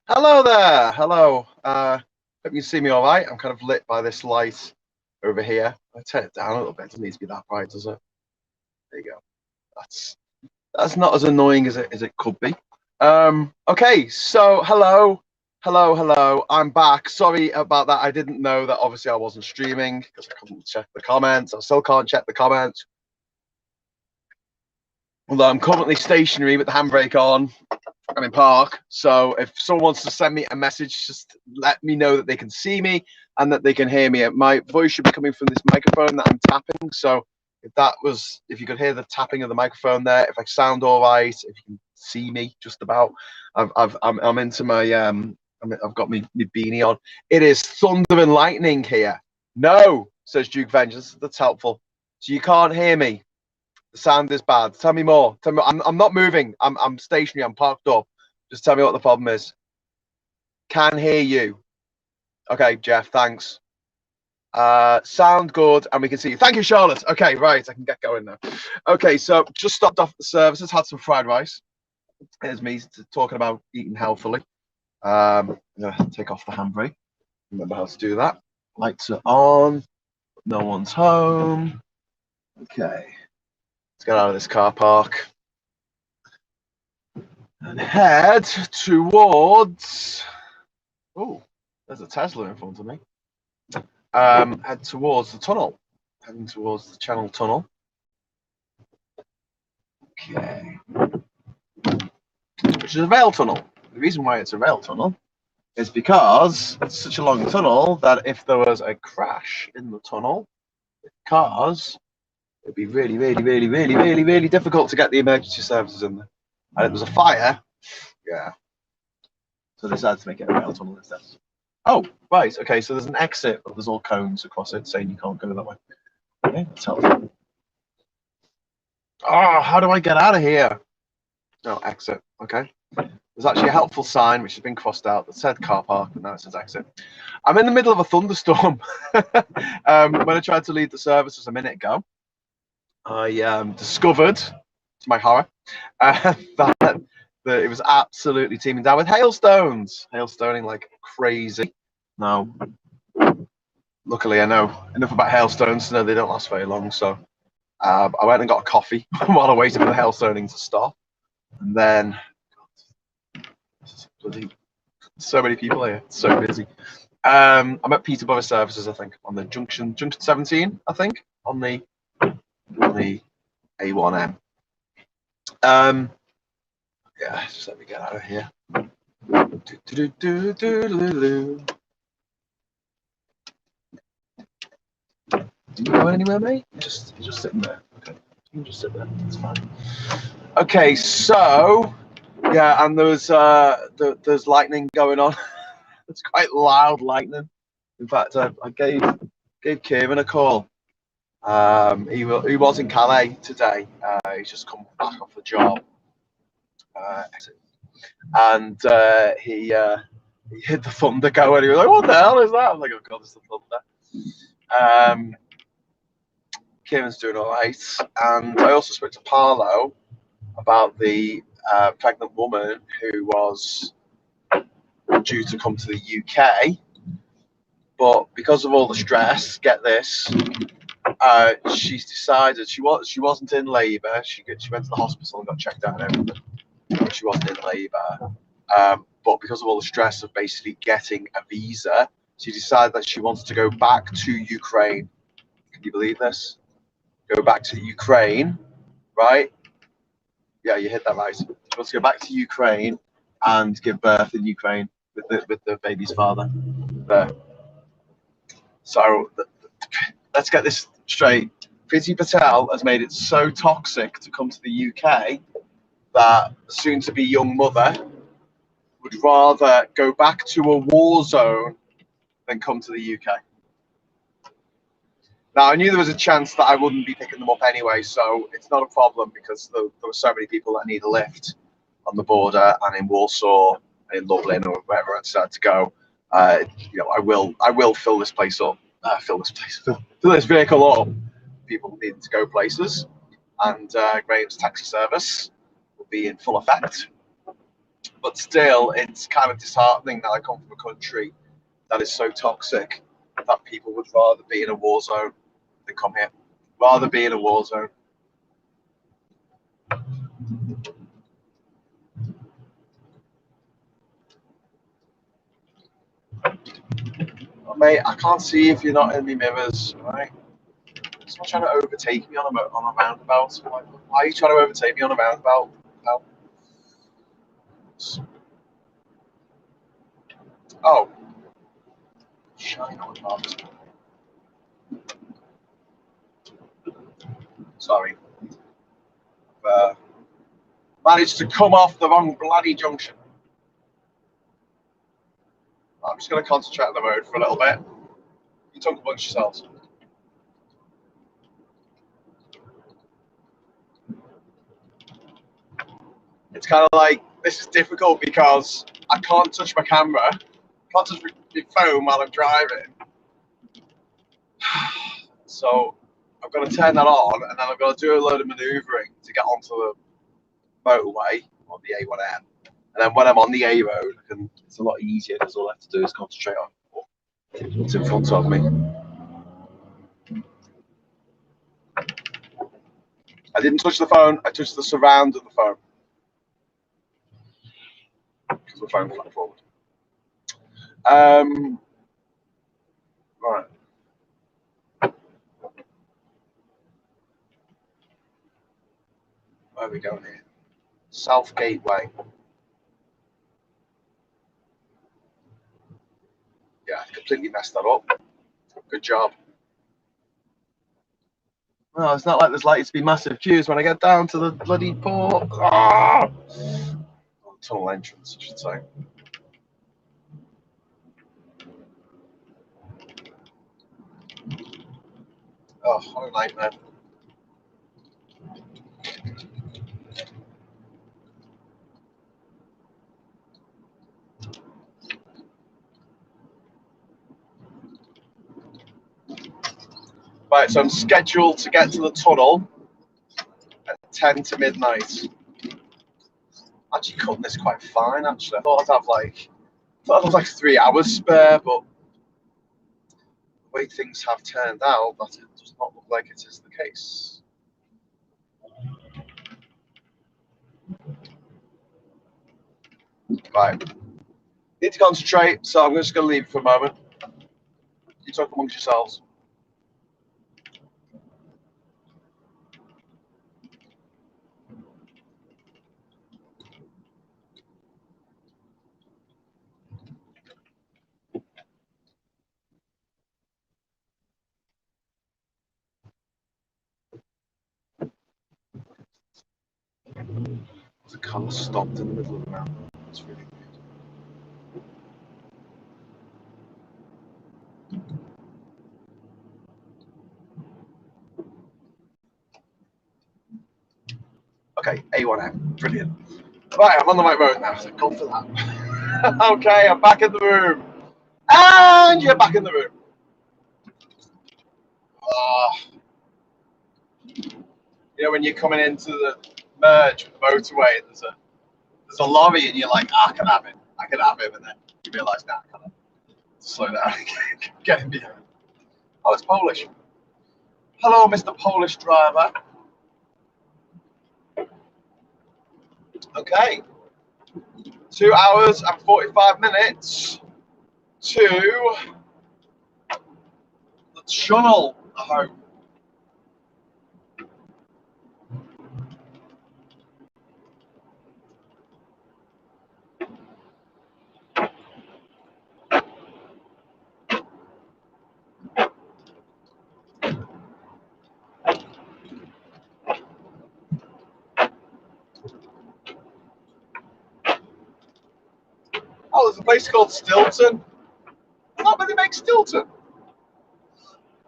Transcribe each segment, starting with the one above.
Hello there. Hello. Hope you can see me all right. I'm kind of lit by this light over here. I turn it down a little bit. It doesn't need to be that bright, does it? There you go. That's not as annoying as it could be. Okay, so hello. I'm back. Sorry about that. I didn't know that obviously I wasn't streaming because I couldn't check the comments. I still can't check the comments. Although I'm currently stationary with the handbrake on. I'm in park, so if someone wants to send me a message, just let me know that they can see me and that they can hear me. My voice should be coming from this microphone that I'm tapping. So if you could hear the tapping of the microphone there, if I sound all right, if you can see me just about, I'm into my I've got my beanie on. It is thunder and lightning here. No, says Duke Vengeance. That's helpful. So you can't hear me. The sound is bad. Tell me more. Tell me. I'm not moving. I'm stationary. I'm parked up. Just tell me what the problem is. Can hear you. Okay, Jeff. Thanks. Sound good, and we can see you. Thank you, Charlotte. Okay, right. I can get going now. Okay, so just stopped off at the services. Had some fried rice. Here's me talking about eating healthily. I'm gonna take off the handbrake. Remember how to do that. Lights are on. No one's home. Okay. Let's get out of this car park and head towards. Oh, there's a Tesla in front of me. Head towards the tunnel. Heading towards the Channel Tunnel. Okay. Which is a rail tunnel. The reason why it's a rail tunnel is because it's such a long tunnel that if there was a crash in the tunnel with cars, it'd be really difficult to get the emergency services in there. And if there's a fire, yeah. So they decided to make it a rail tunnel instead. Oh, right. Okay, so there's an exit, but there's all cones across it saying you can't go that way. Okay, that's helpful. Oh, how do I get out of here? No, exit. Okay. There's actually a helpful sign which has been crossed out that said car park, but now it says exit. I'm in the middle of a thunderstorm. When I tried to leave the services a minute ago, I discovered, to my horror, that it was absolutely teeming down with hailstones. Hailstoning like crazy. Now, luckily, I know enough about hailstones to know they don't last very long. So I went and got a coffee while I waited for the hailstoning to stop. And then, so many people here, it's so busy. I'm at Peterborough Services, I think, on the junction 17, I think, on the A1M. Yeah, just let me get out of here. Do you go anywhere, mate? You're just sitting there. Okay, you can just sit there. That's fine. Okay, so yeah, and there's lightning going on. It's quite loud lightning. In fact, I gave Kieran a call. He was in Calais today. He's just come back off the job, and he heard the thunder go, and he was like, "What the hell is that?" I'm like, "Oh God, it's the thunder." Kieran's doing all right, and I also spoke to Parlo about the pregnant woman who was due to come to the UK, but because of all the stress, get this, she's decided she wasn't in labour. She went to the hospital and got checked out and everything. But she wasn't in labour, but because of all the stress of basically getting a visa, she decided that she wants to go back to Ukraine. Can you believe this? Go back to Ukraine, right? Yeah, you hit that right. She wants to go back to Ukraine and give birth in Ukraine with the baby's father there. So let's get this straight. Priti Patel has made it so toxic to come to the UK that the soon-to-be young mother would rather go back to a war zone than come to the UK. Now, I knew there was a chance that I wouldn't be picking them up anyway, so it's not a problem because there were so many people that need a lift on the border and in Warsaw and in Lublin or wherever I decided to go. You know, I will fill this place up, fill this vehicle up. People needing to go places, and Graham's taxi service will be in full effect. But still, it's kind of disheartening that I come from a country that is so toxic that people would rather be in a war zone than come here. Rather be in a war zone. Oh, mate, I can't see if you're not in the mirrors, right? Someone's trying to overtake me on a roundabout. Like, why are you trying to overtake me on a roundabout? No. Oh. Shine on about. Sorry. Managed to come off the wrong bloody junction. I'm just going to concentrate on the road for a little bit. You talk amongst yourselves. It's kind of like, this is difficult because I can't touch my camera, can't touch my phone while I'm driving. So I've got to turn that on, and then I've got to do a load of manoeuvring to get onto the motorway on the A1M. And then when I'm on the A road, it's a lot easier because all I have to do is concentrate on what's in front of me. I didn't touch the phone, I touched the surround of the phone. Because the phone flat forward. Right. Where are we going here? South Gateway. Yeah, I completely messed that up. Good job. Well, it's not like there's likely to be massive queues when I get down to the bloody port. Oh, tunnel entrance, I should say. Oh, what a nightmare. Right, so I'm scheduled to get to the tunnel at 10 to midnight. Actually cutting this quite fine, actually. I thought I'd have like 3 hours spare, but the way things have turned out, that it does not look like it is the case. Right. Need to concentrate, so I'm just going to leave it for a moment. You talk amongst yourselves. The car stopped in the middle of the round. That's really weird. Okay, A1M, brilliant. Right, I'm on the right road now, so go for that. Okay, I'm back in the room. And you're back in the room. You know, when you're coming into the merge with the motorway, and there's a lorry, and you're like, I can have him, and then you realise, nah, I can't. Slow down, get him behind. Oh, it's Polish. Hello, Mr. Polish driver. Okay, 2 hours and 45 minutes to the tunnel home. Oh, there's a place called Stilton. Not many make Stilton.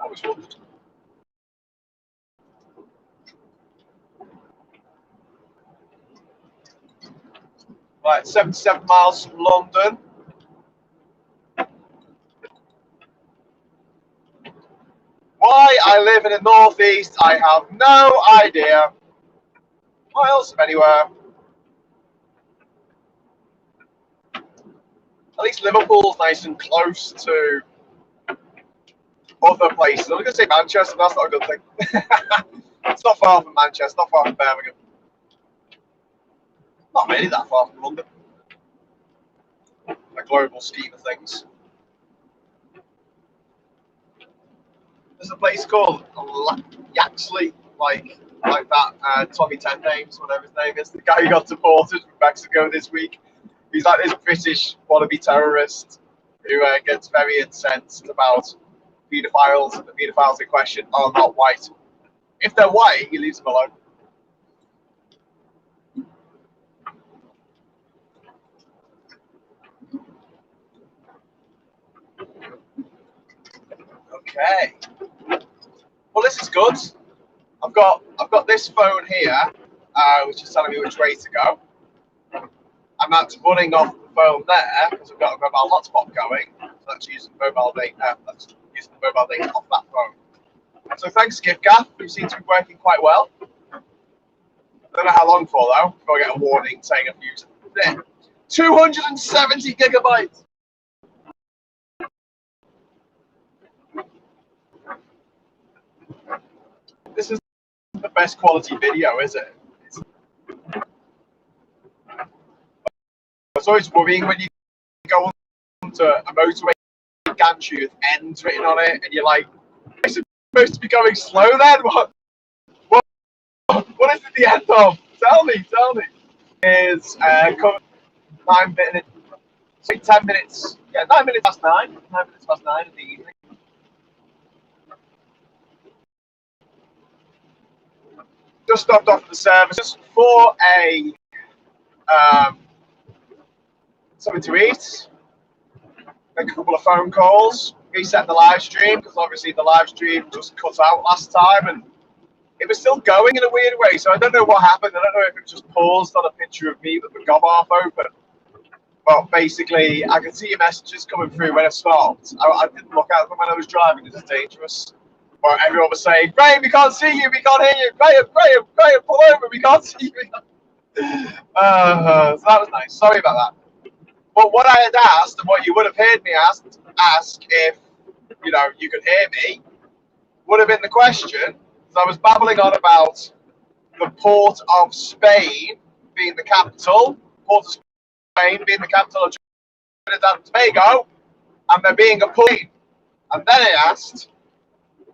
I was wondered. Right, 77 miles from London. Why I live in the northeast, I have no idea. Miles from anywhere. At least Liverpool's nice and close to other places. I was going to say Manchester, that's not a good thing. It's not far from Manchester, not far from Birmingham. Not really that far from London. A global scheme of things. There's a place called Yaxley, like that. Tommy Ten Names, whatever his name is, the guy who got deported from Mexico this week. He's like this British wannabe terrorist who gets very incensed about paedophiles. The paedophiles in question are not white. If they're white, he leaves them alone. Okay. Well, this is good. I've got this phone here, which is telling me which way to go, and that's running off the phone there because I've got a mobile hotspot going. So that's using mobile data. That's using the mobile data off that phone. So thanks, GiftGaff. You seem to be working quite well. I don't know how long for though. Before I get a warning saying I've used 270 gigabytes. This is the best quality video, is it? It's always worrying when you go onto a motorway gantry with ends written on it, and you're like, is it supposed to be going slow then? What is it the end of? Tell me. Is 9 minutes, 10 minutes, yeah, 9 minutes past 9. 9 minutes past 9 in the evening. Just stopped off at the services for a something to eat, make a couple of phone calls, reset the live stream because obviously the live stream just cut out last time and it was still going in a weird way. So I don't know what happened. I don't know if it just paused on a picture of me with the gob half open. But basically, I could see your messages coming through when I stopped. I didn't look at them when I was driving. It's dangerous. But everyone was saying, Graham, we can't see you. We can't hear you. Graham, pull over. We can't see you. So that was nice. Sorry about that. But what I had asked, and what you would have heard me ask if, you could hear me, would have been the question. So I was babbling on about the Port of Spain being the capital, Port of Spain being the capital of Trinidad and Tobago, and there being a plane. And then I asked,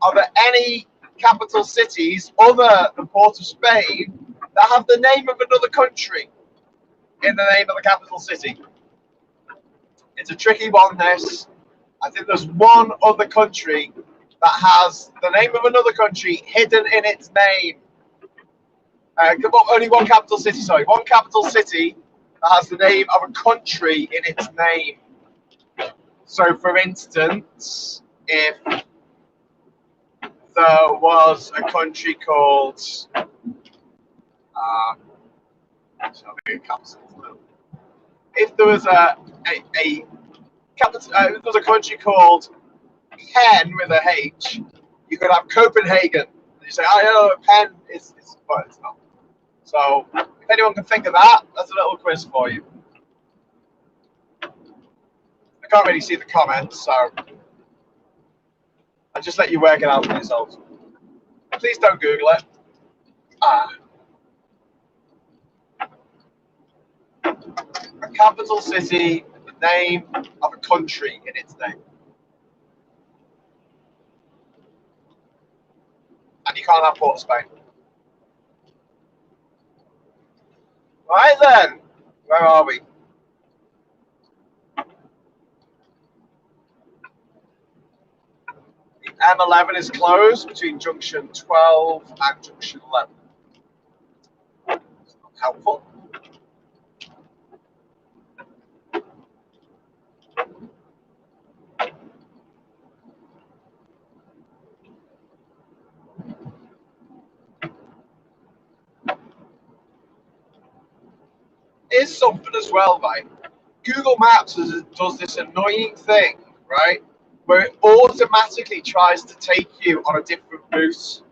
are there any capital cities other than Port of Spain that have the name of another country in the name of the capital city? It's a tricky one, this. I think there's one other country that has the name of another country hidden in its name. Only one capital city, sorry. One capital city that has the name of a country in its name. So, for instance, if there was a country called... if there was a capital, if there was a country called Penn with a H, you could have Copenhagen. You say, oh, Penn is, but it's not. So, if anyone can think of that, that's a little quiz for you. I can't really see the comments, so I'll just let you work it out for yourselves. Please don't Google it. A capital city with the name of a country in its name. And you can't have Port of Spain. Right then, where are we? The M11 is closed between junction 12 and junction 11. It's not helpful. Is something as well, right? Google Maps does this annoying thing, right? Where it automatically tries to take you on a different route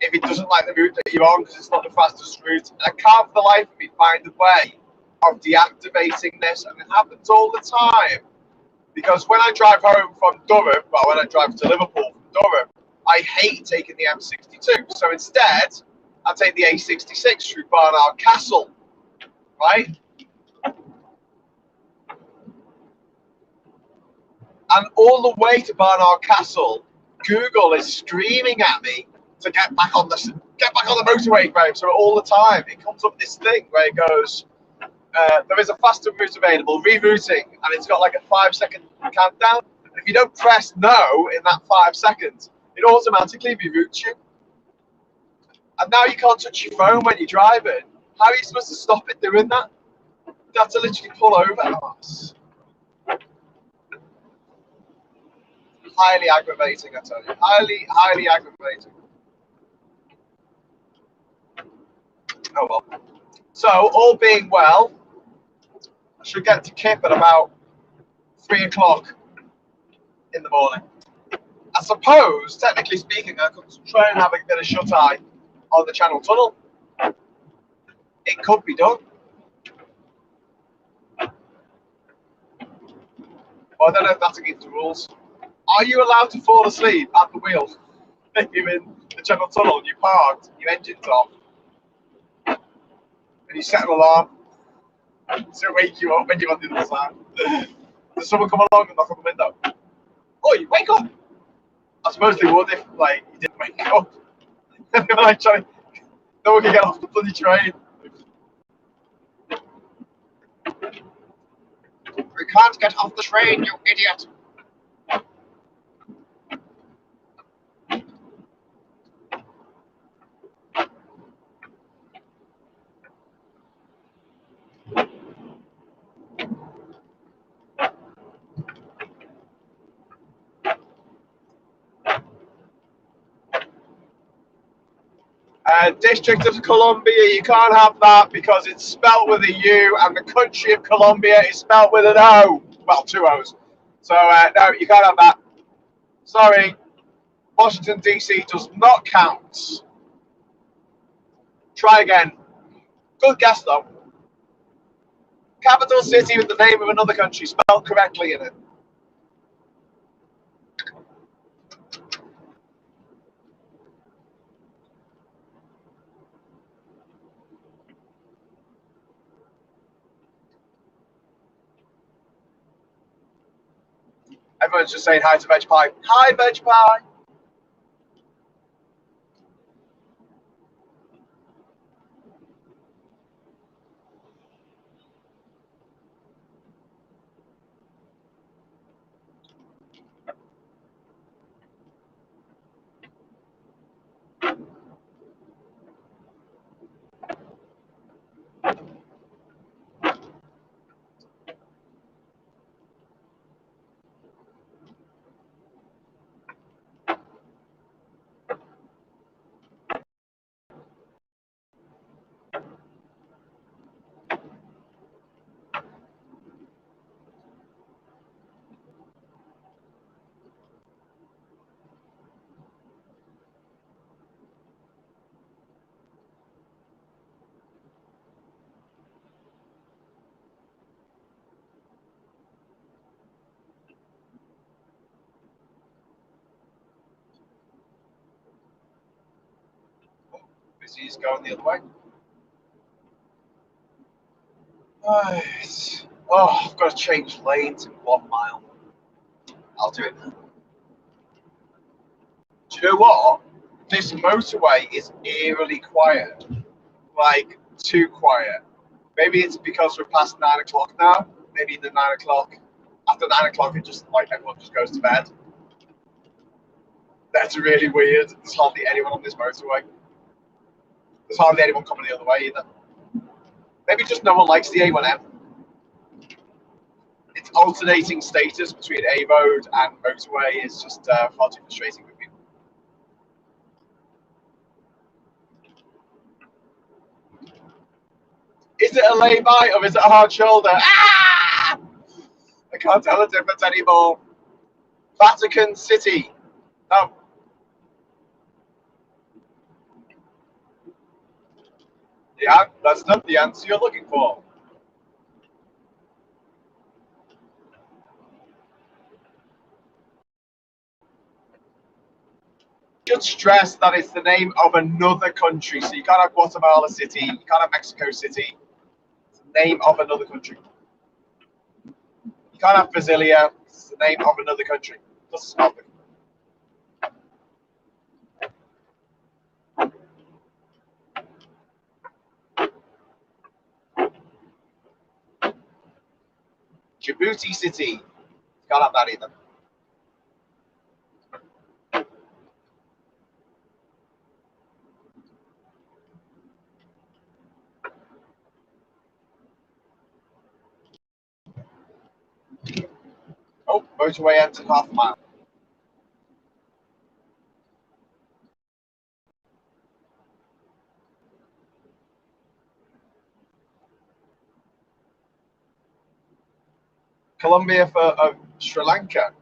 if it doesn't like the route that you're on because it's not the fastest route. And I can't for the life of me find a way of deactivating this, and it happens all the time. Because when I drive home from Durham, well, when I drive to Liverpool from Durham, I hate taking the M62. So instead, I take the A66 through Barnard Castle, right? And all the way to Barnard Castle, Google is screaming at me to get back on the motorway, Graham. So all the time, it comes up this thing where it goes, there is a faster route available, rerouting, and it's got like a 5-second countdown. And if you don't press no in that 5 seconds, it automatically reroutes you. And now you can't touch your phone when you're driving. How are you supposed to stop it doing that? You have to literally pull over. Highly aggravating, I tell you. Highly, highly aggravating. Oh well. So, all being well, I should get to Kip at about 3 o'clock in the morning. I suppose, technically speaking, I could try and have a bit of shut-eye on the Channel Tunnel. It could be done. But I don't know if that's against the rules. Are you allowed to fall asleep at the wheel if you're in the Channel Tunnel and you parked, your engine's off, and you set an alarm to wake you up when you're on the other side? Does someone come along and knock on the window? Oh, you wake up! I suppose they would if, like, you didn't wake up. They were like trying, no one can get off the bloody train. We can't get off the train, you idiot! District of Columbia, you can't have that because it's spelt with a U, and the country of Colombia is spelt with an O. Well, 2 O's. So, no, you can't have that. Sorry. Washington, D.C. does not count. Try again. Good guess, though. Capital city with the name of another country spelled correctly in it. Everyone's just saying hi to Veg Pie. Hi, Veg Pie. Busy's going the other way. Right. Oh, I've got to change lanes in 1 mile. I'll do it now. Do you know what? This motorway is eerily quiet. Like, too quiet. Maybe it's because we're past 9 o'clock now. Maybe the 9 o'clock. After 9 o'clock, it just, like, everyone just goes to bed. That's really weird. There's hardly anyone on this motorway. There's hardly anyone coming the other way either. Maybe just no one likes the A1M. Its alternating status between A road and motorway is just far too frustrating for people. Is it a lay-by or is it a hard shoulder? Ah! I can't tell the difference anymore. Vatican City. No. Yeah, that's not the answer you're looking for. Should stress that it's the name of another country. So you can't have Guatemala City, you can't have Mexico City. It's the name of another country. You can't have Brasilia. It's the name of another country. Doesn't spell it. Djibouti City. You can't have that either. Oh, motorway entered half a mile. Colombia for Sri Lanka.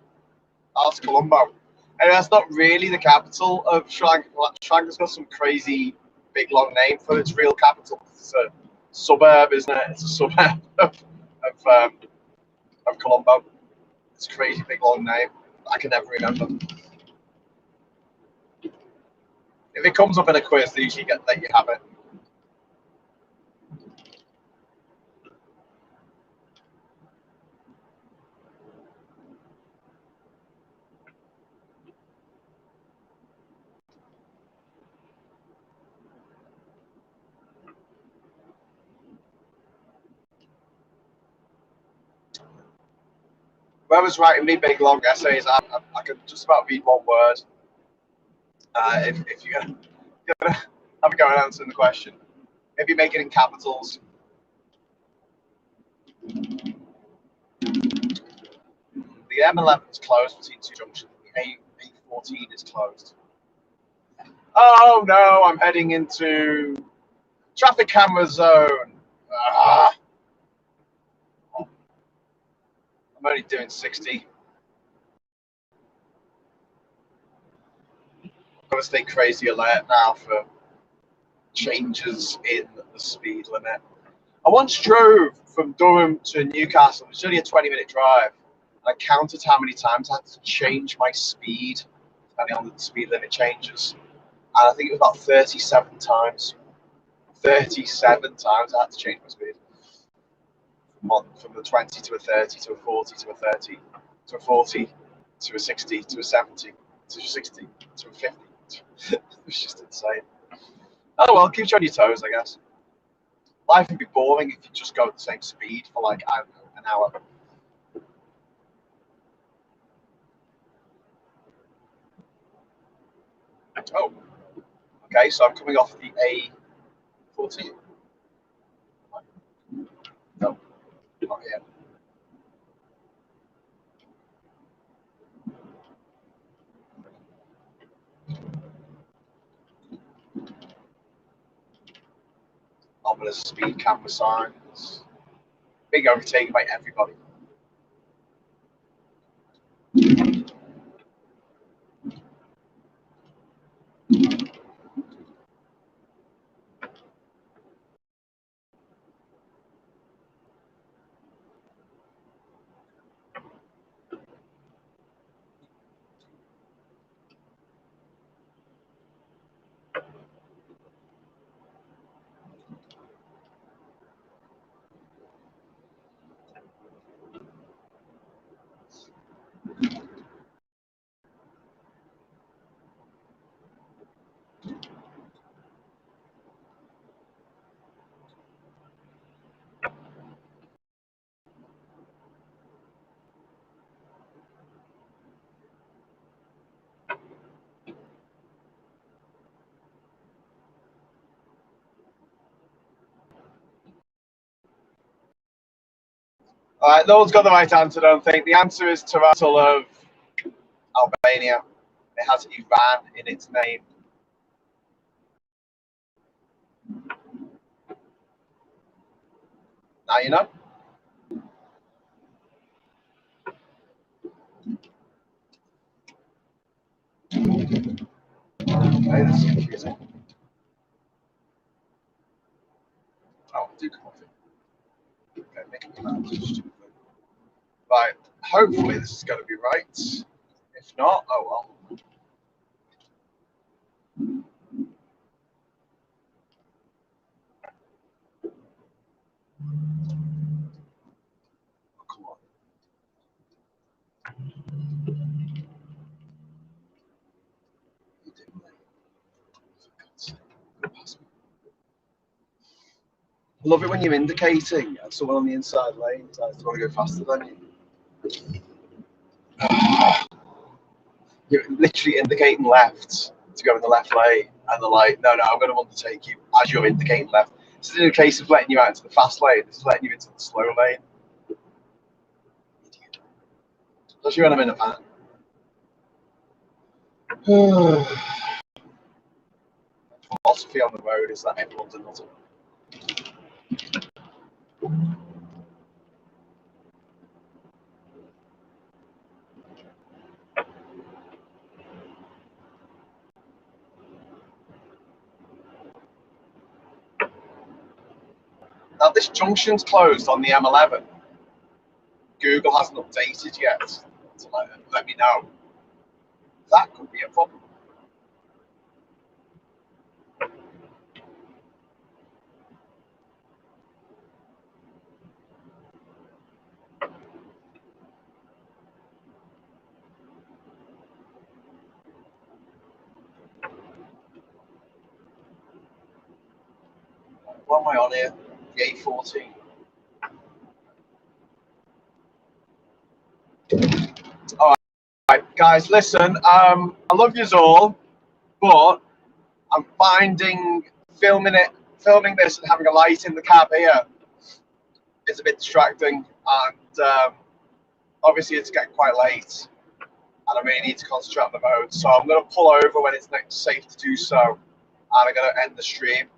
That's Colombo. And that's not really the capital of Sri Lanka. Sri Lanka's got some crazy big long name for its real capital. It's a suburb, isn't it? It's a suburb of Colombo. It's a crazy big long name. I can never remember. If it comes up in a quiz, they usually let you have it. Whoever's writing me big long essays, I can just about read one word. If you're gonna have a go at answering the question, maybe make it in capitals. The M11 is closed between two junctions. The A14 is closed. Oh no, I'm heading into traffic camera zone. Ah. I'm only doing 60. I've got to stay crazy alert now for changes in the speed limit. I once drove from Durham to Newcastle. It was only a 20-minute drive. I counted how many times I had to change my speed depending on the speed limit changes. And I think it was about 37 times. 37 times I had to change my speed. From the 20 to a 30 to a 40 to a 30 to a 40 to a 60 to a 70 to a 60 to a 50. It was just insane. Oh well, keeps you on your toes, I guess. Life would be boring if you just go at the same speed for like, I don't know, an hour. Oh, okay, so I'm coming off the A14. No, not yet. Ominous speed camera signs. Being overtaken by everybody. All right, no one's got the right answer, I don't think. The answer is Tiraspol of Albania. It has Iran in its name. Now you know. Okay, this is confusing. Oh, do coffee. Okay, making me mad. Stupid. Right, hopefully this is going to be right. If not, oh well. Come on. You didn't, mate. For God's sake. Go past me. I love it when you're indicating and someone on the inside lane decides to want to go faster than you. You're literally indicating left to go in the left lane, and they're like, no, I'm going to undertake you as you're indicating left. This isn't a case of letting you out into the fast lane, this is letting you into the slow lane. Especially when I'm in a van. Philosophy on the road is that everyone's a nutter. Now, this junction's closed on the M11. Google hasn't updated yet to let me know. That could be a problem. What am I on here? The A14. All right, guys, listen. I love yous all, but I'm finding filming this and having a light in the cab here is a bit distracting, and obviously it's getting quite late, and I really need to concentrate on the road. So I'm going to pull over when it's next safe to do so, and I'm going to end the stream.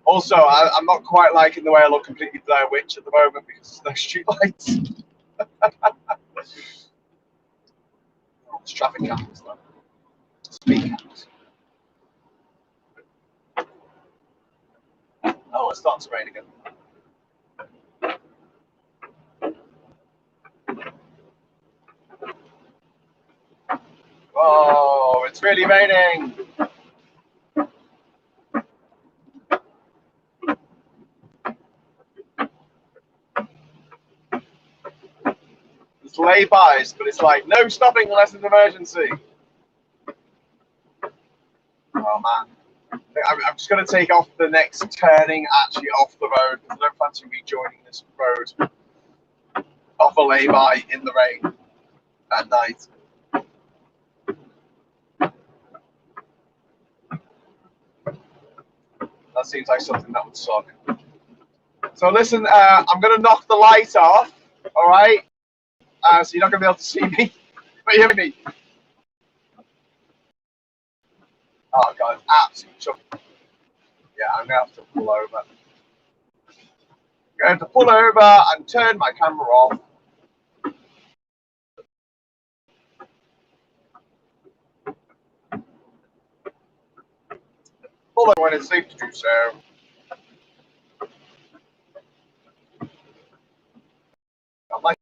Also, I'm not quite liking the way I look completely Blair Witch at the moment because there's no street lights. There's traffic cameras though. Speed cameras. Oh, it's starting to rain again. Oh, it's really raining. There's lay-bys, but it's like, no stopping unless it's an emergency. Oh, man. I'm just going to take off the next turning actually off the road because I don't fancy rejoining this road off a lay-by in the rain at night. That seems like something that would suck. So listen, I'm going to knock the light off, all right? So you're not going to be able to see me, but you hear me. Oh, God, absolutely chuffed. Yeah, I'm going to have to pull over. I'm going to pull over and turn my camera off. Pull over when it's safe to do so. I'm like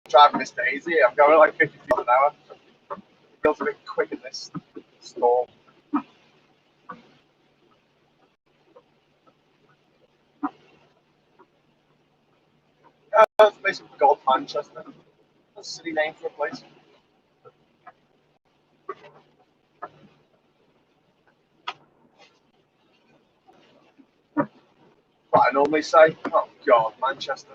driving Miss Daisy. I'm going like 50 miles an hour. It feels a bit quick in this storm. It's basically called Manchester. That's a city name for a place. What I normally say, oh God, Manchester.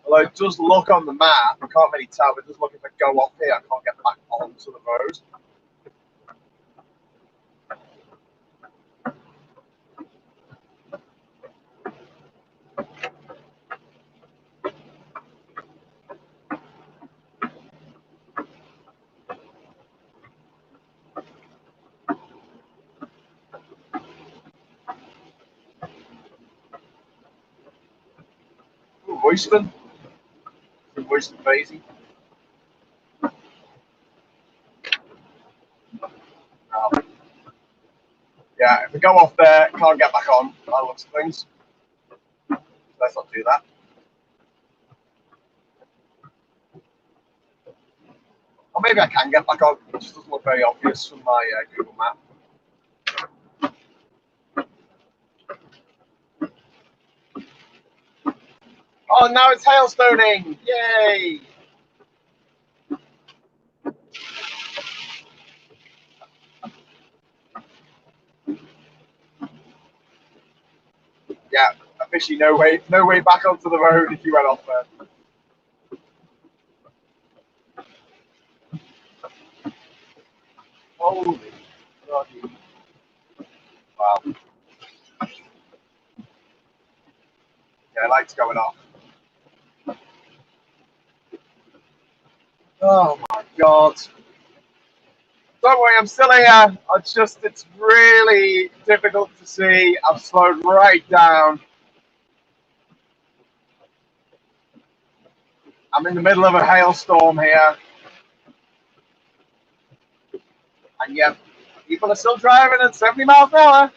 Although it does look on the map, I can't really tell, but it does look if I go off here, I can't get back onto the road. Ooh, Royston. From Royston Basie. Yeah, if we go off there, can't get back on, by the looks of things. Let's not do that. Or maybe I can get back on. It just doesn't look very obvious from my Google map. Oh, now it's hailstoning! Yay! Yeah, officially no way back onto the road if you went off there. Holy bloody wow! Yeah, lights going off. Oh my god! Don't worry, I'm still here. It's really difficult to see. I've slowed right down. I'm in the middle of a hailstorm here, and yet people are still driving at 70 miles an hour.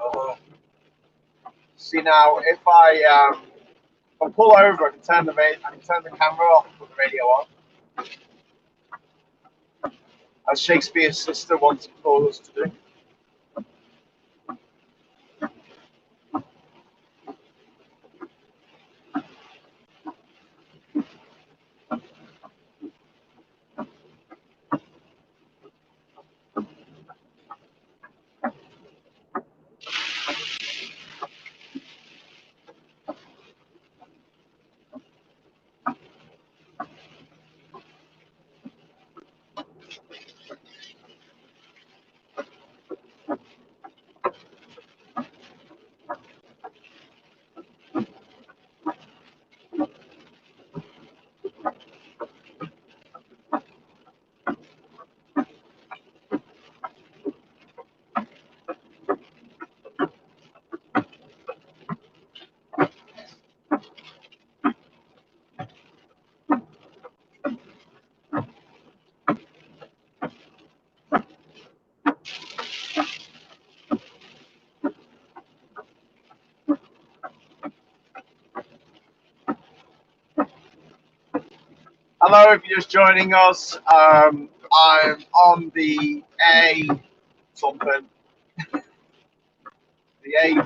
Oh. See now, if I pull over and turn the camera off and put the radio on, as Shakespeare's sister once told us to do. Hello, if you're just joining us, I'm on the A something, the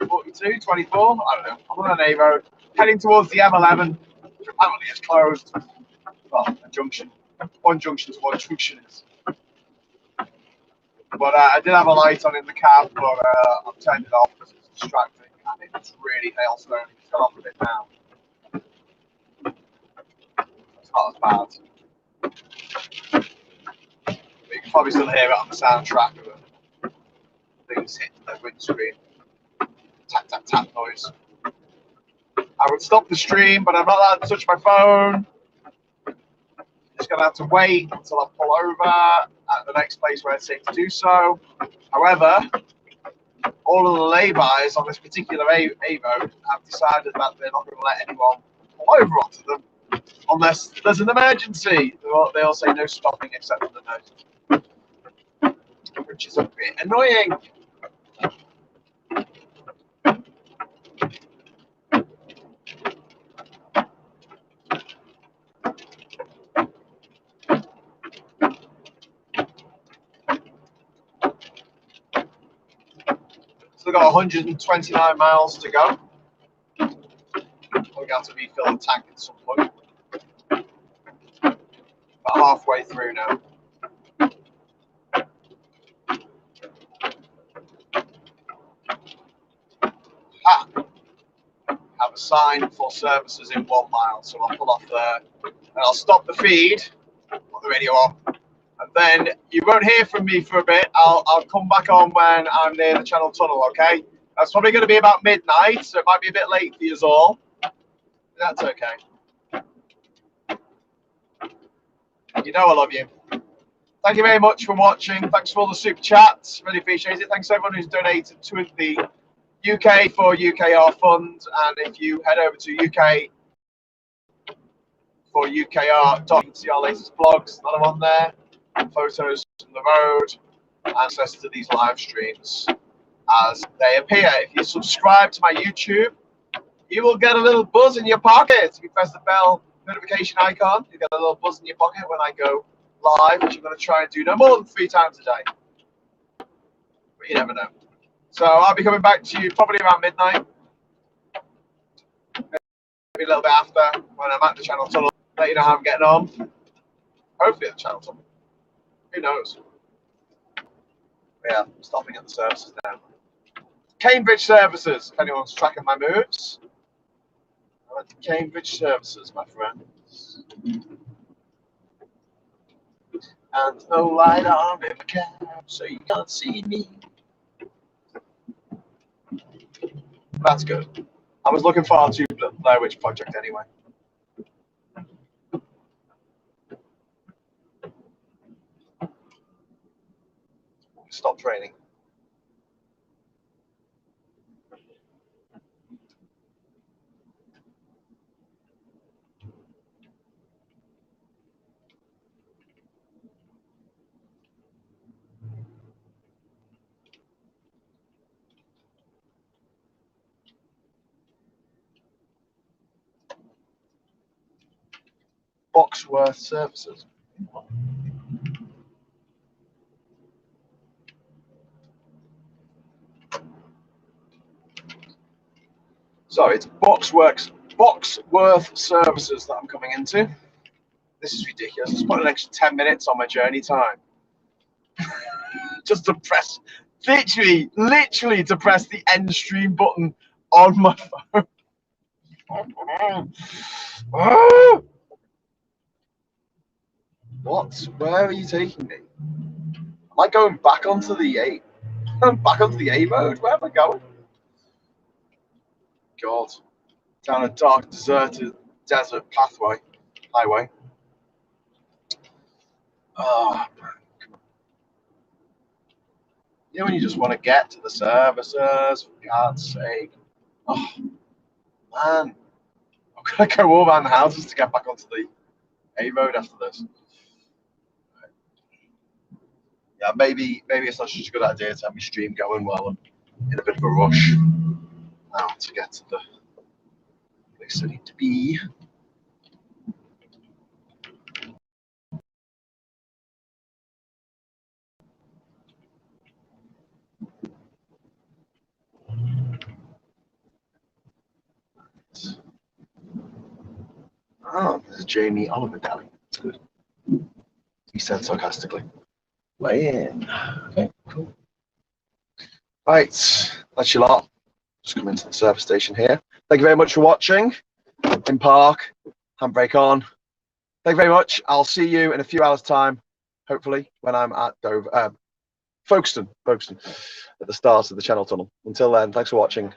A42, 24, I don't know, I'm on an A road, heading towards the M11, which apparently is closed. Well, a junction, one junction to one junction is. But I did have a light on in the cab, but I've turned it off because it's distracting and it's really hailstoning. It's got off a bit now. It's not as bad. But you can probably still hear it on the soundtrack of it. Things hit the windscreen. Tap, tap, tap noise. I would stop the stream, but I'm not allowed to touch my phone. Just going to have to wait until I pull over at the next place where it's safe to do so. However, all of the lay-bys on this particular A road have decided that they're not going to let anyone pull over onto them unless there's an emergency. They all say no stopping except for the emergency, which is a bit annoying. So we've got 129 miles to go. We're going to refill the tank at some point. About halfway through now. Ah, have a sign for services in 1 mile, so I'll pull off there and I'll stop the feed radio on. And then you won't hear from me for a bit. I'll come back on when I'm near the Channel Tunnel, okay? That's probably going to be about midnight, so it might be a bit late for you all. That's okay. You know I love you. Thank you very much for watching. Thanks for all the super chats. Really appreciate it. Thanks to everyone who's donated to the UK4UKR fund. And if you head over to UK4UKR, you can see our latest blogs that are on there, photos from the road, access to these live streams as they appear. If you subscribe to my YouTube, you will get a little buzz in your pocket. If you press the bell notification icon, you get a little buzz in your pocket when I go live, which I'm going to try and do no more than 3 times a day. But you never know. So I'll be coming back to you probably around midnight, maybe a little bit after when I'm at the Channel Tunnel. Let you know how I'm getting on. Hopefully at the Channel Tunnel. Who knows? But yeah, I'm stopping at the services now. Cambridge services, if anyone's tracking my moves. I went to Cambridge services, my friends. And no light on in my cab, so you can't see me. That's good. I was looking forward to the Blair Witch Project anyway. Stop raining. Boxworth services. Sorry, it's Boxworth services that I'm coming into. This is ridiculous. It's put an extra 10 minutes on my journey time. Just to press, literally to press the end stream button on my phone. What? Where are you taking me? Am I going back onto the A? I'm back onto the A mode? Where am I going? God. Down a dark, deserted desert highway. Oh, man. You know when you just want to get to the services, for God's sake. Oh, man. I'm going to go all around the houses to get back onto the A road after this. Yeah, maybe it's not such a good idea to have my stream going while I'm in a bit of a rush now to get to the place I need to be. Oh, there's Jamie Oliver Dally. That's good. He said sarcastically. Weigh in. Okay, cool. Right, that's your lot. Just come into the service station here. Thank you very much for watching. In park, handbrake on. Thank you very much. I'll see you in a few hours' time, hopefully, when I'm at Folkestone, at the start of the Channel Tunnel. Until then, thanks for watching.